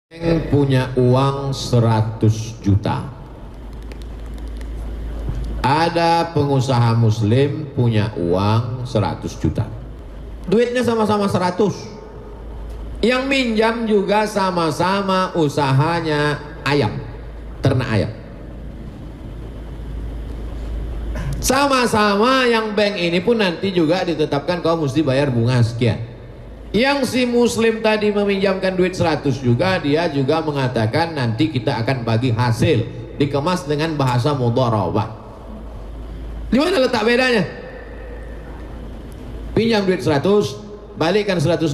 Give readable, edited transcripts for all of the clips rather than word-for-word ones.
Yang punya uang 100 juta. Ada pengusaha muslim punya uang 100 juta. Duitnya sama-sama 100. Yang minjam juga sama-sama usahanya ayam, ternak ayam. Sama-sama yang bank ini pun nanti juga ditetapkan kau mesti bayar bunga sekian. Yang si muslim tadi meminjamkan duit 100 juga, dia juga mengatakan nanti kita akan bagi hasil, dikemas dengan bahasa mudharabah. Di mana letak bedanya? Pinjam duit 100, balikkan 120.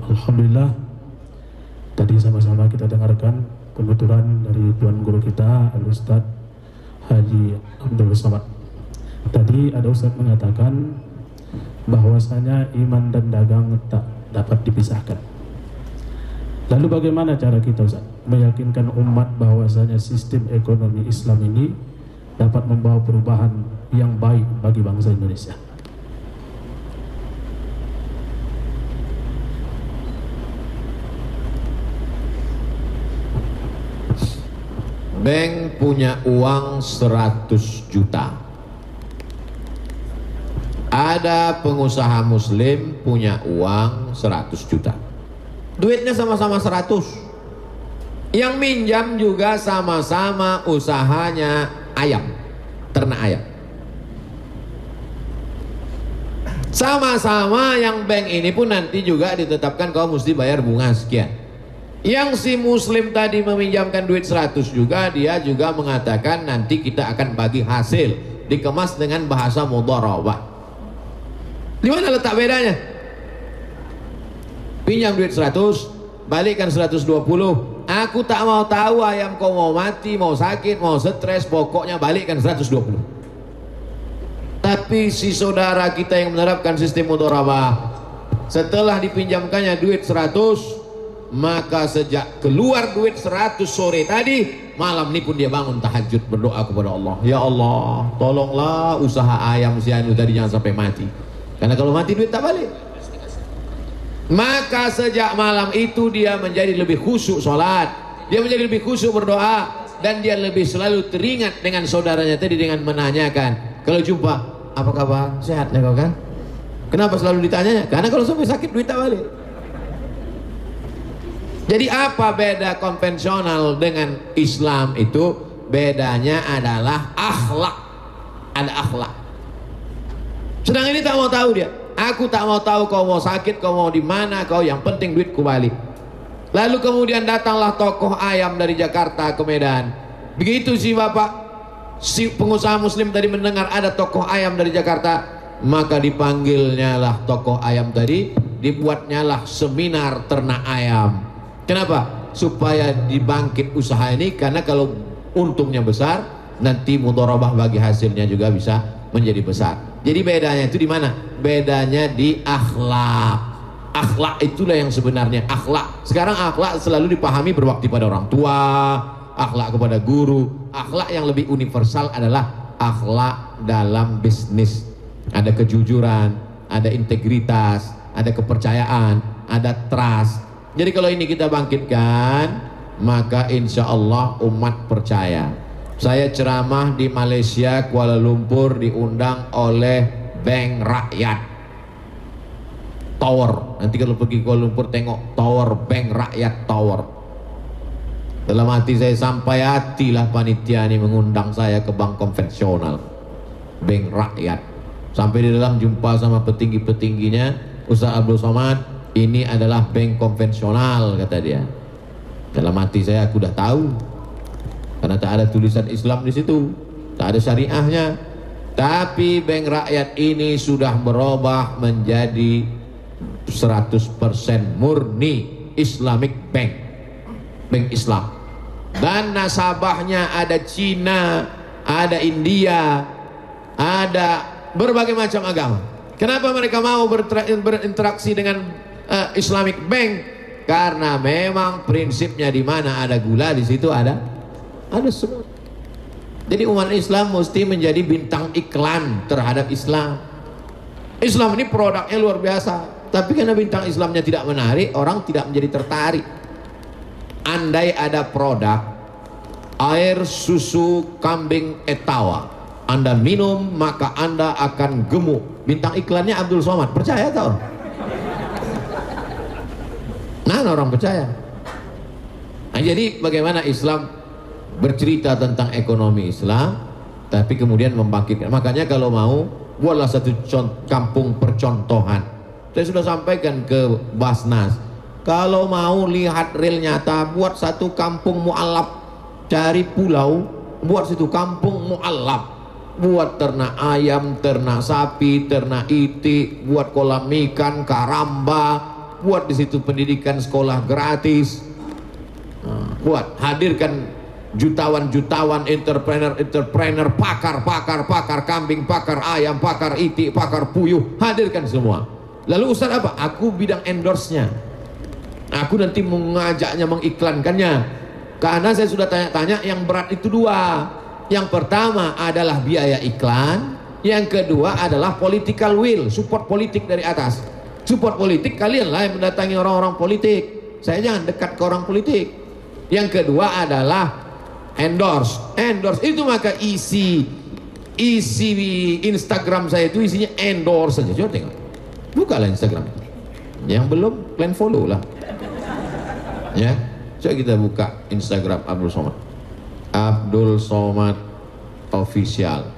Alhamdulillah, tadi sama-sama kita dengarkan penuturan dari Tuan Guru kita Al-Ustaz Haji Abdul Somad. Tadi ada Ustaz mengatakan bahwasanya iman dan dagang tak dapat dipisahkan. Lalu bagaimana cara kita, Ustaz, meyakinkan umat bahwasanya sistem ekonomi Islam ini dapat membawa perubahan yang baik bagi bangsa Indonesia? Bank punya uang 100 juta. Ada pengusaha muslim punya uang 100 juta. Duitnya sama-sama 100. Yang minjam juga sama-sama usahanya ayam, ternak ayam. Sama-sama yang bank ini pun nanti juga ditetapkan kau mesti bayar bunga sekian. Yang si muslim tadi meminjamkan duit 100 juga, dia juga mengatakan nanti kita akan bagi hasil, dikemas dengan bahasa mudharabah. Di mana letak bedanya? Pinjam duit 100, balikkan 120. Aku tak mau tahu ayam kau mau mati, mau sakit, mau stres, pokoknya balikkan 120. Tapi si saudara kita yang menerapkan sistem mudharabah, setelah dipinjamkannya duit 100, maka sejak keluar duit 100 sore tadi, malam ini pun dia bangun tahajud berdoa kepada Allah, ya Allah tolonglah usaha ayam si Anu tadi jangan sampai mati, karena kalau mati duit tak balik. Maka sejak malam itu dia menjadi lebih khusyuk sholat, dia menjadi lebih khusyuk berdoa, dan dia lebih selalu teringat dengan saudaranya tadi dengan menanyakan kalau jumpa, apa kabar, sehat ya kau kan? Kenapa selalu ditanyanya? Karena kalau sampai sakit duit tak balik. Jadi apa beda konvensional dengan Islam itu? Bedanya adalah akhlak. Ada akhlak. Sedang ini tak mau tahu dia. Aku tak mau tahu kau mau sakit, kau mau di mana, kau yang penting duitku balik. Lalu kemudian datanglah tokoh ayam dari Jakarta ke Medan. Begitu si bapak, si pengusaha muslim tadi mendengar ada tokoh ayam dari Jakarta, maka dipanggilnya lah tokoh ayam tadi, dibuatnya lah seminar ternak ayam. Kenapa? Supaya dibangkit usaha ini, karena kalau untungnya besar, nanti mudharabah bagi hasilnya juga bisa menjadi besar. Jadi bedanya itu di mana? Bedanya di akhlak. Akhlak itulah yang sebenarnya akhlak. Sekarang akhlak selalu dipahami berbakti pada orang tua, akhlak kepada guru. Akhlak yang lebih universal adalah akhlak dalam bisnis. Ada kejujuran, ada integritas, ada kepercayaan, ada trust. Jadi kalau ini kita bangkitkan, maka insya Allah umat percaya. Saya ceramah di Malaysia, Kuala Lumpur, diundang oleh Bank Rakyat Tower. Nanti kalau pergi Kuala Lumpur tengok Tower, Bank Rakyat Tower. Dalam hati saya, sampai hatilah panitia ini mengundang saya ke bank konvensional, Bank Rakyat. Sampai di dalam jumpa sama petinggi-petingginya, Ustaz Abdul Somad, ini adalah bank konvensional, kata dia. Dalam hati saya, aku dah tahu, karena tak ada tulisan Islam di situ, tak ada syariahnya. Tapi bank rakyat ini sudah berubah menjadi 100% murni Islamic Bank, bank Islam. Dan nasabahnya ada Cina, ada India, ada berbagai macam agama. Kenapa mereka mau berinteraksi dengan Islamic Bank? Karena memang prinsipnya di mana ada gula di situ ada ada semua. Jadi umat Islam mesti menjadi bintang iklan terhadap Islam. Islam ini produknya luar biasa, tapi karena bintang Islamnya tidak menarik, orang tidak menjadi tertarik. Andai ada produk air susu kambing Etawa, Anda minum maka Anda akan gemuk, bintang iklannya Abdul Somad, percaya tak orang? Nah, orang percaya. Nah, jadi bagaimana Islam bercerita tentang ekonomi Islam, tapi kemudian membangkitkan. Makanya kalau mau, buatlah satu kampung percontohan. Saya sudah sampaikan ke Basnas, kalau mau lihat real nyata, buat satu kampung mu'alaf. Cari pulau, buat situ kampung mu'alaf. Buat ternak ayam, ternak sapi, ternak itik, buat kolam ikan, karamba, buat di situ pendidikan sekolah gratis. Buat hadirkan jutawan entrepreneur, pakar kambing, pakar ayam, pakar itik, pakar puyuh, hadirkan semua. Lalu Ustaz apa? Aku bidang endorse-nya. Aku nanti mengajaknya, mengiklankannya. Karena saya sudah tanya-tanya, yang berat itu dua. Yang pertama adalah biaya iklan, yang kedua adalah political will, support politik dari atas. Support politik kalianlah yang mendatangi orang-orang politik. Saya jangan dekat ke orang politik. Yang kedua adalah endorse. Endorse itu maka isi Instagram saya itu isinya endorse saja. Coba tengok. Bukalah Instagram. Yang belum, kalian follow lah. Ya. Coba kita buka Instagram Abdul Somad. Abdul Somad Official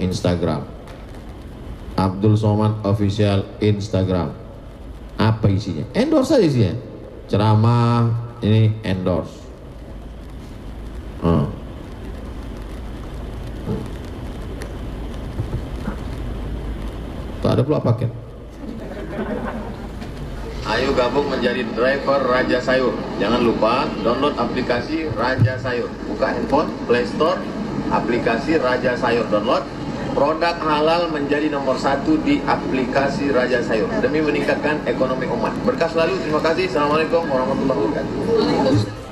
Instagram. Abdul Somad Official Instagram. Apa isinya? Endorse saja isinya. Ceramah ini endorse. Tak ada pula paket. Ayo gabung menjadi driver Raja Sayur. Jangan lupa download aplikasi Raja Sayur. Buka handphone, Play Store, aplikasi Raja Sayur. Download. Produk halal menjadi nomor 1 di aplikasi Raja Sayur demi meningkatkan ekonomi umat. Berkah selalu. Terima kasih. Assalamualaikum warahmatullahi wabarakatuh.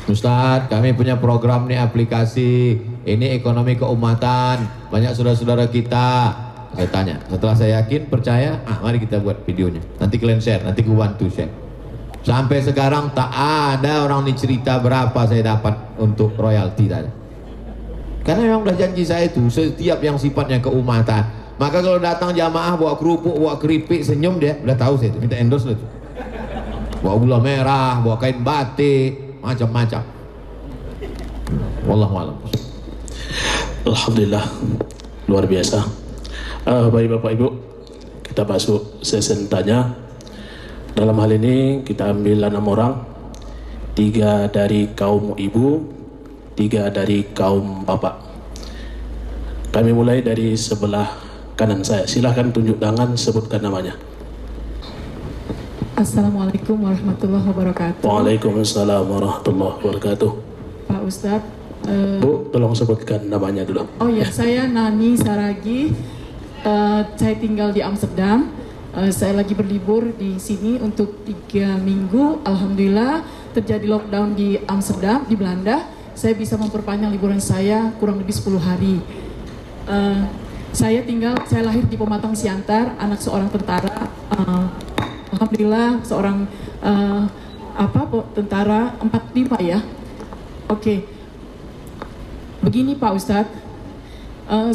Ustadz, kami punya program nih, aplikasi ini ekonomi keumatan. Banyak saudara-saudara kita. Saya tanya, setelah saya yakin, percaya, mari kita buat videonya. Nanti kalian share, nanti gue bantu share. Sampai sekarang tak ada orang ini cerita berapa saya dapat untuk royalti tadi. Karena memang udah janji saya itu, setiap yang sifatnya keumatan. Maka kalau datang jamaah bawa kerupuk, bawa keripik, senyum dia, udah tahu saya itu, minta endorse itu. Bawa gula merah, bawa kain batik, macam-macam. Wallahualam. Alhamdulillah, luar biasa. Baik Bapak Ibu, kita masuk sesi tanya. Dalam hal ini kita ambil 6 orang, 3 dari kaum ibu, 3 dari kaum bapak. Kami mulai dari sebelah kanan saya. Silahkan tunjuk tangan, sebutkan namanya. Assalamualaikum warahmatullahi wabarakatuh. Waalaikumsalam warahmatullahi wabarakatuh. Pak Ustadz, Bu, tolong sebutkan namanya dulu. oh ya, saya Nani Saragi. Saya tinggal di Amsterdam. Saya lagi berlibur di sini untuk 3 minggu. Alhamdulillah terjadi lockdown di Amsterdam, di Belanda. Saya bisa memperpanjang liburan saya kurang lebih 10 hari. Saya lahir di Pematang Siantar, anak seorang tentara. Alhamdulillah seorang tentara 45 ya. Oke. Begini Pak Ustadz,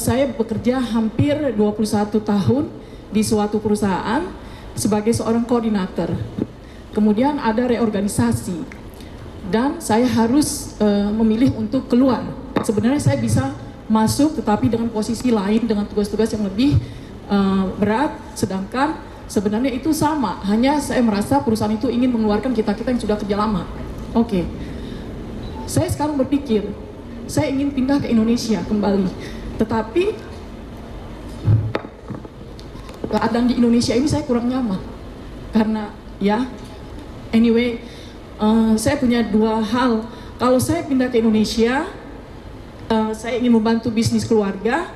saya bekerja hampir 21 tahun di suatu perusahaan sebagai seorang koordinator. Kemudian ada reorganisasi dan saya harus memilih untuk keluar. Sebenarnya saya bisa masuk tetapi dengan posisi lain, dengan tugas-tugas yang lebih berat, sedangkan sebenarnya itu sama, hanya saya merasa perusahaan itu ingin mengeluarkan kita-kita yang sudah kerja lama. Oke. Saya sekarang berpikir saya ingin pindah ke Indonesia kembali, tetapi keadaan di Indonesia ini saya kurang nyaman karena ya anyway saya punya 2 hal. Kalau saya pindah ke Indonesia, saya ingin membantu bisnis keluarga.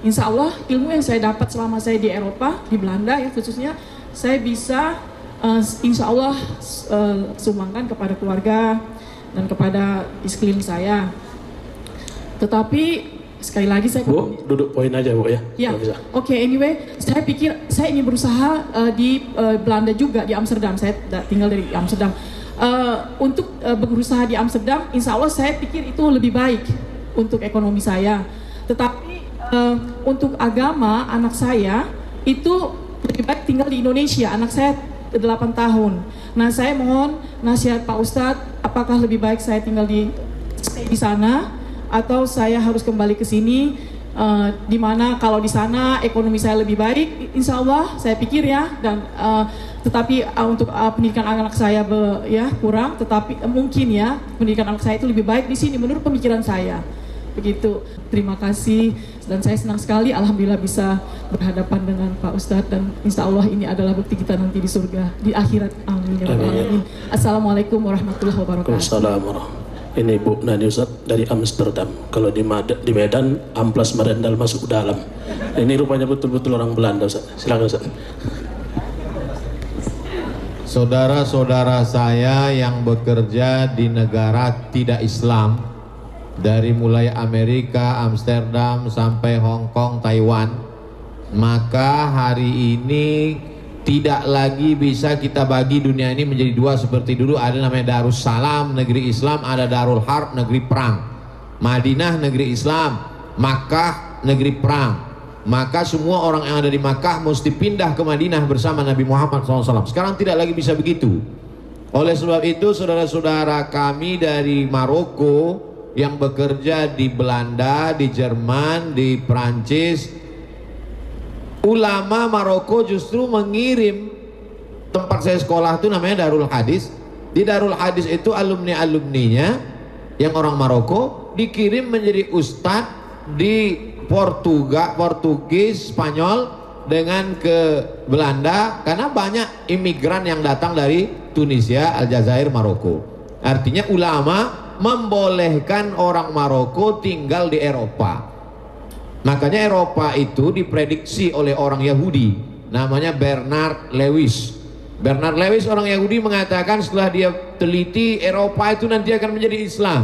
Insya Allah ilmu yang saya dapat selama saya di Eropa, di Belanda ya khususnya, saya bisa insya Allah sumbangkan kepada keluarga. dan kepada di sekeliling saya. Tetapi sekali lagi saya Bu, duduk poin aja Bu ya. Ya, Kalau bisa. oke, anyway, saya pikir saya ingin berusaha di Belanda juga, di Amsterdam. Saya tinggal dari Amsterdam. Untuk berusaha di Amsterdam, insya Allah saya pikir itu lebih baik untuk ekonomi saya. Tetapi untuk agama anak saya itu lebih baik tinggal di Indonesia. Anak saya 8 tahun. Nah, saya mohon nasihat Pak Ustadz, apakah lebih baik saya tinggal stay di sana atau saya harus kembali ke sini, di mana kalau di sana ekonomi saya lebih baik, insya Allah saya pikir ya, dan tetapi untuk pendidikan anak saya kurang, tetapi mungkin ya pendidikan anak saya itu lebih baik di sini menurut pemikiran saya. Begitu. Terima kasih, dan saya senang sekali alhamdulillah bisa berhadapan dengan Pak Ustadz, dan insya Allah ini adalah bukti kita nanti di surga, di akhirat. Amin ya rabbal alamin. Assalamualaikum warahmatullahi wabarakatuh. Waalaikumsalam. Ini Bu Nani Ustadz dari Amsterdam. Kalau di Medan amplas merendal masuk dalam. Ini rupanya betul-betul orang Belanda Ustadz. Silakan Ustadz. Saudara-saudara saya yang bekerja di negara tidak Islam, dari mulai Amerika, Amsterdam sampai Hong Kong, Taiwan, maka hari ini tidak lagi bisa kita bagi dunia ini menjadi dua seperti dulu. Ada namanya Darussalam, negeri Islam, ada Darul Harb, negeri perang. Madinah, negeri Islam. Makkah, negeri perang. Maka semua orang yang ada di Makkah mesti pindah ke Madinah bersama Nabi Muhammad SAW. Sekarang tidak lagi bisa begitu. Oleh sebab itu, saudara-saudara kami dari Maroko yang bekerja di Belanda, di Jerman, di Prancis, ulama Maroko justru mengirim, tempat saya sekolah itu namanya Darul Hadis. Di Darul Hadis itu alumni-alumninya yang orang Maroko dikirim menjadi ustadz di Portugis, Spanyol dengan ke Belanda, karena banyak imigran yang datang dari Tunisia, Aljazair, Maroko. Artinya ulama membolehkan orang Maroko tinggal di Eropa. Makanya Eropa itu diprediksi oleh orang Yahudi, namanya Bernard Lewis. Bernard Lewis orang Yahudi mengatakan setelah dia teliti, Eropa itu nanti akan menjadi Islam.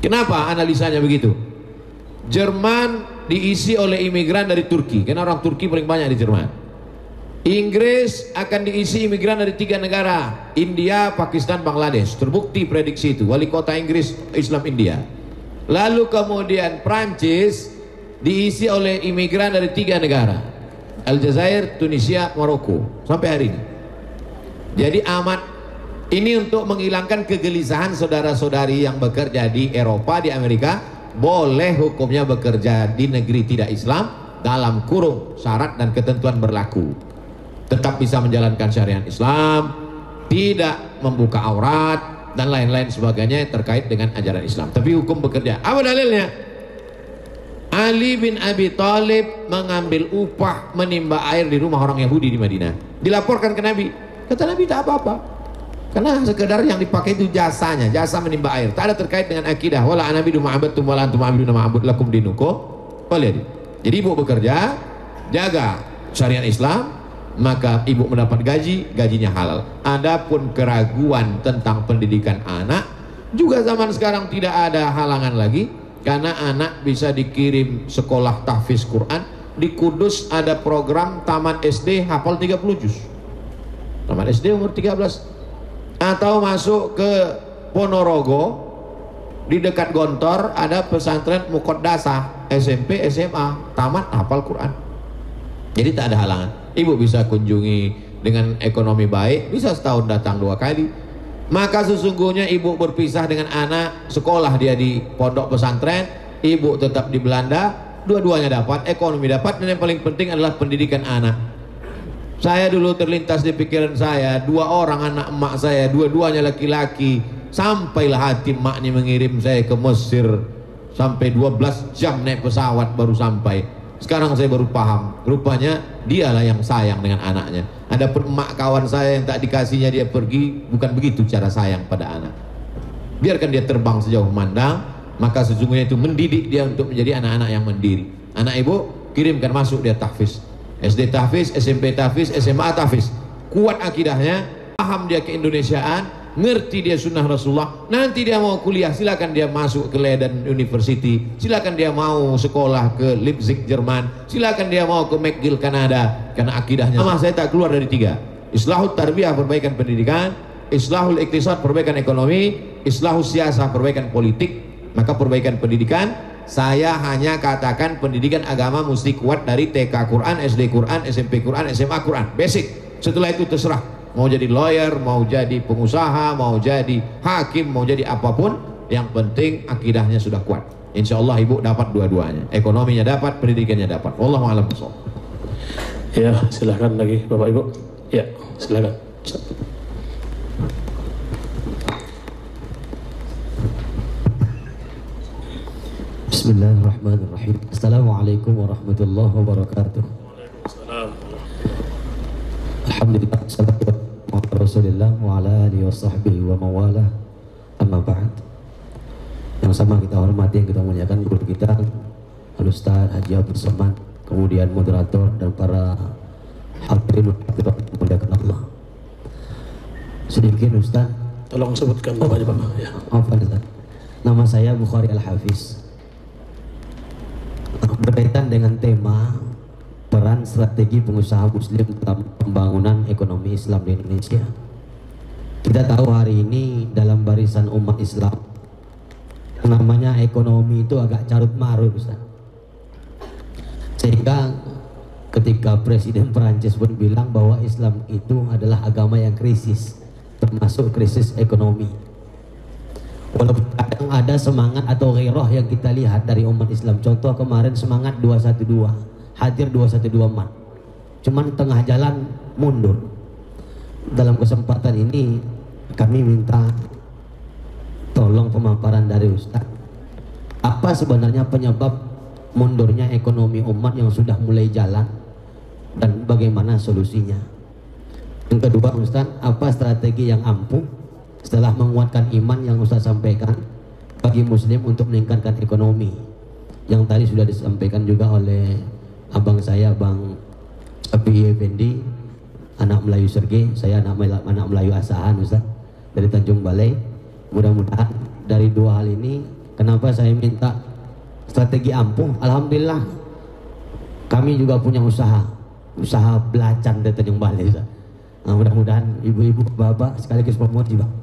Kenapa analisanya begitu? Jerman diisi oleh imigran dari Turki, karena orang Turki paling banyak di Jerman. Inggris akan diisi imigran dari 3 negara, India, Pakistan, Bangladesh. Terbukti prediksi itu, wali kota Inggris Islam India. Lalu kemudian Prancis diisi oleh imigran dari 3 negara, Aljazair, Tunisia, Maroko, sampai hari ini. Jadi amat ini untuk menghilangkan kegelisahan saudara-saudari yang bekerja di Eropa, di Amerika. Boleh hukumnya bekerja di negeri tidak Islam dalam kurung syarat dan ketentuan berlaku. Tetap bisa menjalankan syariat Islam, tidak membuka aurat dan lain-lain sebagainya terkait dengan ajaran Islam. Tapi hukum bekerja. Apa dalilnya? Ali bin Abi Thalib mengambil upah menimba air di rumah orang Yahudi di Madinah. Dilaporkan ke Nabi. Kata Nabi, tak apa-apa. Karena sekedar yang dipakai itu jasanya, jasa menimba air. Tak ada terkait dengan akidah. Wala anabidu ma'abadtum wala antum ma'abiduna ma'abud lakum dinukum. Jadi ibu bekerja, jaga syariat Islam, maka ibu mendapat gaji, gajinya halal. Adapun keraguan tentang pendidikan anak, juga zaman sekarang tidak ada halangan lagi, karena anak bisa dikirim sekolah tahfiz Quran. Di Kudus ada program taman SD hafal 30 juz. Taman SD umur 13. Atau masuk ke Ponorogo, di dekat Gontor ada pesantren Muqaddasah, SMP, SMA, tamat hafal Quran. Jadi tak ada halangan. Ibu bisa kunjungi dengan ekonomi baik, bisa setahun datang 2 kali. Maka sesungguhnya ibu berpisah dengan anak, sekolah dia di pondok pesantren, ibu tetap di Belanda, dua-duanya dapat, ekonomi dapat, dan yang paling penting adalah pendidikan anak. Saya dulu terlintas di pikiran saya, 2 orang anak emak saya, dua-duanya laki-laki. Sampailah hati emaknya mengirim saya ke Mesir, sampai 12 jam naik pesawat baru sampai. Sekarang saya baru paham, rupanya dialah yang sayang dengan anaknya. Adapun emak kawan saya yang tak dikasihnya dia pergi, bukan begitu cara sayang pada anak. Biarkan dia terbang sejauh memandang, maka sesungguhnya itu mendidik dia untuk menjadi anak-anak yang mandiri. Anak ibu kirimkan masuk dia tahfiz, SD tahfiz, SMP tahfiz, SMA tahfiz. Kuat akidahnya, paham dia keindonesiaan, ngerti dia sunnah Rasulullah, nanti dia mau kuliah silakan dia masuk ke Leiden University, silakan dia mau sekolah ke Leipzig Jerman, silakan dia mau ke McGill Kanada, karena akidahnya sama. Saya tak keluar dari tiga: islahul tarbiyah, perbaikan pendidikan; islahul iktisad, perbaikan ekonomi; islahul siasah, perbaikan politik. Maka perbaikan pendidikan, saya hanya katakan pendidikan agama mesti kuat dari TK Quran, SD Quran, SMP Quran, SMA Quran, basic. Setelah itu terserah mau jadi lawyer, mau jadi pengusaha, mau jadi hakim, mau jadi apapun, yang penting akidahnya sudah kuat. Insya Allah ibu dapat dua-duanya, ekonominya dapat, pendidikannya dapat. Wallahu a'lam bishawab. Ya, silakan lagi Bapak Ibu. Ya, silakan. Bismillahirrahmanirrahim. Assalamualaikum warahmatullahi wabarakatuh. Waalaikumsalam. Alhamdulillah, salatu wa rasulillah wa ala alihi wa sahbihi wa mawala. Amma ba'd. Yang sama kita hormati, yang kita muliakan guru kita Al-Ustaz Haji Abdul Somad, kemudian moderator dan para hadirin yang dimuliakan Allah. Sedikit Ustaz, Tolong sebutkan Bapaknya Bapak. Ya. Ustaz. Nama saya Bukhari Al-Hafiz. Berkaitan dengan tema peran strategi pengusaha muslim dalam pembangunan ekonomi Islam di Indonesia. Kita tahu hari ini dalam barisan umat Islam namanya ekonomi itu agak carut marut, Ustaz. Sehingga ketika Presiden Perancis pun bilang bahwa Islam itu adalah agama yang krisis, termasuk krisis ekonomi. Walaupun kadang ada semangat atau ghairah yang kita lihat dari umat Islam. Contoh kemarin semangat 212, hadir 212 mat. Cuman tengah jalan mundur. Dalam kesempatan ini kami minta tolong pemaparan dari Ustaz. Apa sebenarnya penyebab mundurnya ekonomi umat yang sudah mulai jalan dan bagaimana solusinya? Yang kedua Ustaz, apa strategi yang ampuh setelah menguatkan iman yang Ustaz sampaikan bagi muslim untuk meningkatkan ekonomi, yang tadi sudah disampaikan juga oleh abang saya, Bang Abi Effendi, anak Melayu Sergei, saya anak Melayu Asahan Ustaz, dari Tanjung Balai. Mudah-mudahan dari dua hal ini, kenapa saya minta strategi ampuh, alhamdulillah kami juga punya usaha belacan dari Tanjung Balai Ustaz. Nah, mudah-mudahan ibu-ibu, bapak sekaligus pemuji Bang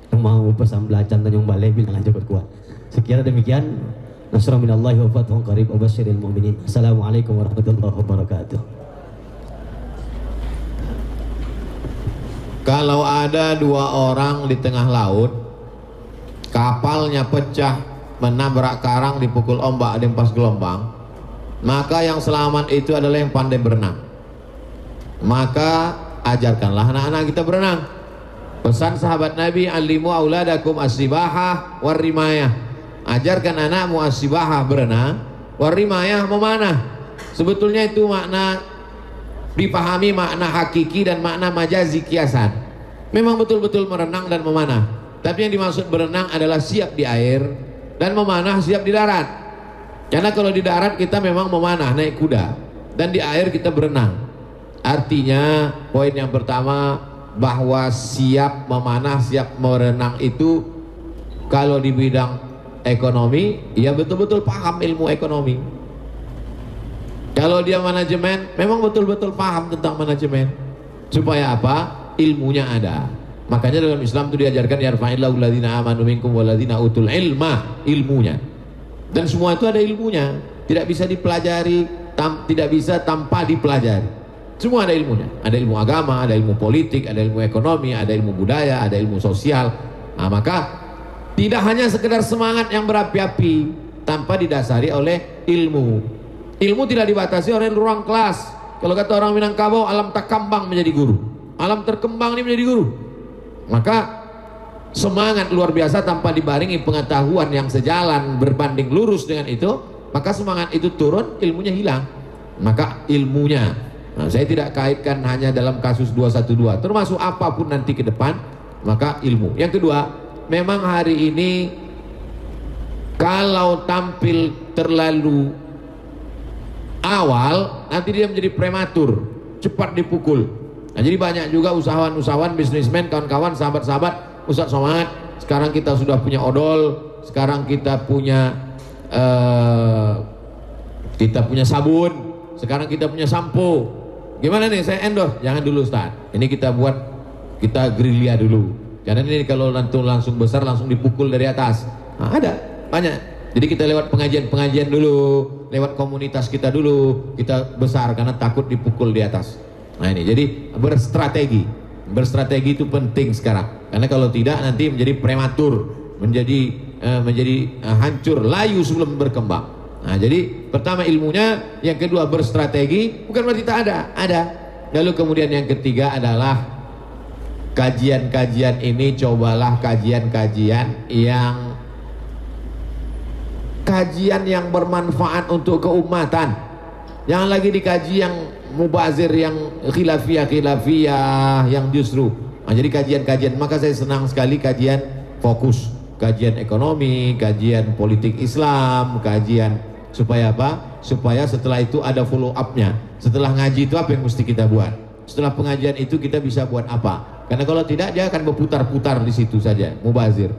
yang mau pesan belacan Tanjung Balai bilang aja kuat. Sekian demikian. Nasrul minallahi wa fathun qarib wa basyiril mu'minin. Assalamualaikum warahmatullahi wabarakatuh. Kalau ada dua orang di tengah laut, kapalnya pecah, menabrak karang, dipukul ombak, dimpas gelombang, maka yang selamat itu adalah yang pandai berenang. Maka ajarkanlah anak-anak kita berenang. Pesan sahabat Nabi, alimu auladakum as-sibahah war-rimayah. Ajarkan anakmu as-sibahah, berenang, war-rimayah, memanah. Sebetulnya itu makna dipahami, makna hakiki dan makna majazi, kiasan. Memang betul-betul merenang dan memanah. Tapi yang dimaksud berenang adalah siap di air, dan memanah siap di darat. Karena kalau di darat kita memang memanah, naik kuda, dan di air kita berenang. Artinya poin yang pertama, bahwa siap memanah, siap merenang itu kalau di bidang ekonomi, ya betul-betul paham ilmu ekonomi. Kalau dia manajemen, memang betul-betul paham tentang manajemen. Supaya apa? Ilmunya ada. Makanya dalam Islam itu diajarkan yarfa'illahu alladzina amanu minkum walladzina utul ilma, ilmunya. Dan semua itu ada ilmunya. Tidak bisa dipelajari, tidak bisa tanpa dipelajari. Semua ada ilmunya. Ada ilmu agama, ada ilmu politik, ada ilmu ekonomi, ada ilmu budaya, ada ilmu sosial. Nah, maka tidak hanya sekedar semangat yang berapi-api tanpa didasari oleh ilmu. Ilmu tidak dibatasi oleh ruang kelas. Kalau kata orang Minangkabau, alam takambang menjadi guru, alam terkembang ini menjadi guru. Maka semangat luar biasa tanpa dibarengi pengetahuan yang sejalan berbanding lurus dengan itu, maka semangat itu turun, ilmunya hilang. Maka ilmunya, nah, saya tidak kaitkan hanya dalam kasus 212, termasuk apapun nanti ke depan, maka ilmu. Yang kedua, memang hari ini kalau tampil terlalu awal, nanti dia menjadi prematur, cepat dipukul. Nah, jadi banyak juga usahawan-usahawan, bisnismen, kawan-kawan, sahabat-sahabat Ustaz Somad, sekarang kita sudah punya odol, sekarang kita punya sabun, sekarang kita punya sampo. Gimana nih, saya endorse? Jangan dulu Ustaz, ini kita gerilya dulu. Karena ini kalau langsung besar langsung dipukul dari atas. Nah, ada banyak. Jadi kita lewat pengajian dulu, lewat komunitas kita dulu, kita besar karena takut dipukul di atas. Nah ini, jadi berstrategi itu penting sekarang. Karena kalau tidak nanti menjadi prematur, menjadi hancur, layu sebelum berkembang. Nah jadi pertama ilmunya, yang kedua berstrategi, bukan berarti tak ada. Lalu kemudian yang ketiga adalah kajian-kajian ini, cobalah kajian-kajian yang bermanfaat untuk keumatan. Jangan lagi dikaji yang mubazir, yang khilafiyah, yang justru. Nah, jadi kajian-kajian, maka saya senang sekali kajian fokus, kajian ekonomi, kajian politik Islam, kajian supaya apa? Supaya setelah itu ada follow up-nya. Setelah ngaji itu apa yang mesti kita buat? Setelah pengajian itu kita bisa buat apa? Karena kalau tidak dia akan berputar-putar di situ saja, mubazir.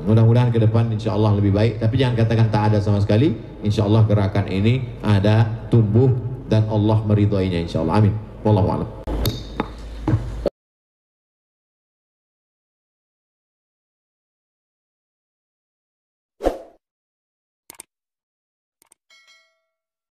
Mudah-mudahan ke depan insya Allah lebih baik. Tapi jangan katakan tak ada sama sekali. Insya Allah gerakan ini ada, tumbuh, dan Allah meridhoinya insya Allah. Amin. Wallahu a'lam.